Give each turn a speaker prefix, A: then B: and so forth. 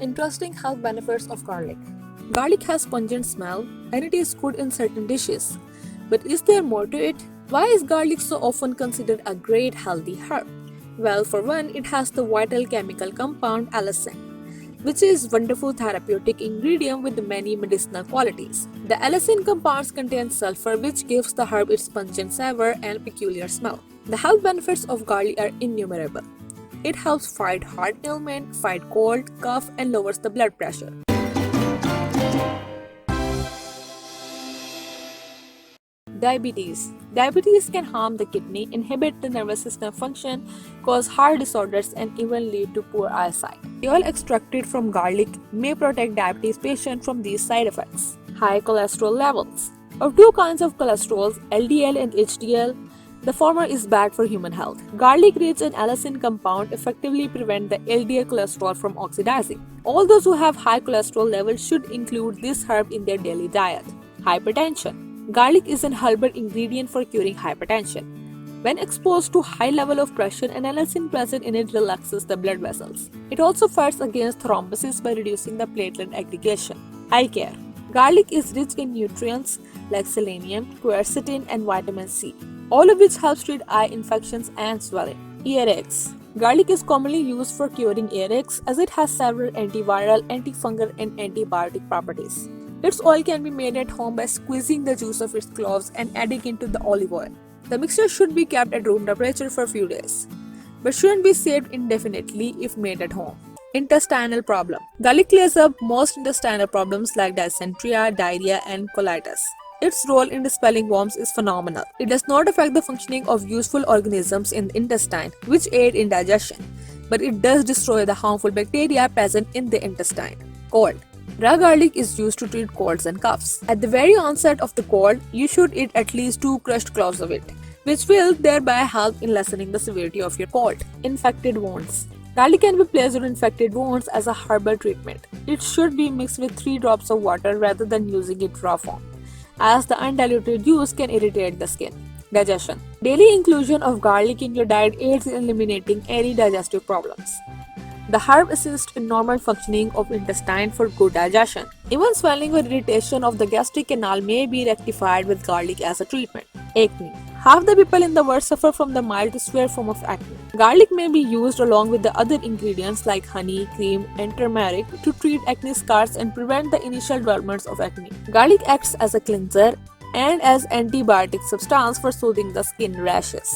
A: Interesting health benefits of garlic. Garlic has pungent smell and it is good in certain dishes. But is there more to it? Why is garlic so often considered a great healthy herb? Well, for one, it has the vital chemical compound allicin, which is wonderful therapeutic ingredient with many medicinal qualities. The allicin compounds contain sulfur which gives the herb its pungent savor and peculiar smell. The health benefits of garlic are innumerable. It helps fight heart ailment, fight cold, cough, and lowers the blood pressure. Diabetes. Diabetes can harm the kidney, inhibit the nervous system function, cause heart disorders, and even lead to poor eyesight. The oil extracted from garlic may protect diabetes patients from these side effects. High cholesterol levels. Of two kinds of cholesterol, LDL and HDL, the former is bad for human health. Garlic rich in allicin compound effectively prevent the LDL cholesterol from oxidizing. All those who have high cholesterol levels should include this herb in their daily diet. Hypertension. Garlic is an herbal ingredient for curing hypertension. When exposed to high level of pressure, an allicin present in it relaxes the blood vessels. It also fights against thrombosis by reducing the platelet aggregation. Eye care. Garlic is rich in nutrients like selenium, quercetin, and vitamin C, all of which helps treat eye infections and swelling. Earaches. Garlic is commonly used for curing earaches as it has several antiviral, antifungal, and antibiotic properties. Its oil can be made at home by squeezing the juice of its cloves and adding into the olive oil. The mixture should be kept at room temperature for a few days, but shouldn't be saved indefinitely if made at home. Intestinal problem. Garlic clears up most intestinal problems like dysentery, diarrhea, and colitis. Its role in dispelling worms is phenomenal. It does not affect the functioning of useful organisms in the intestine, which aid in digestion, but it does destroy the harmful bacteria present in the intestine. Cold. Raw garlic is used to treat colds and coughs. At the very onset of the cold, you should eat at least 2 crushed cloves of it, which will thereby help in lessening the severity of your cold. Infected wounds. Garlic can be placed on infected wounds as a herbal treatment. It should be mixed with 3 drops of water rather than using it raw form, as the undiluted juice can irritate the skin. Digestion. Daily inclusion of garlic in your diet aids in eliminating any digestive problems. The herb assists in normal functioning of intestine for good digestion. Even swelling or irritation of the gastric canal may be rectified with garlic as a treatment. Acne. Half the people in the world suffer from the mild to severe form of acne. Garlic may be used along with the other ingredients like honey, cream, and turmeric to treat acne scars and prevent the initial developments of acne. Garlic acts as a cleanser and as antibiotic substance for soothing the skin rashes.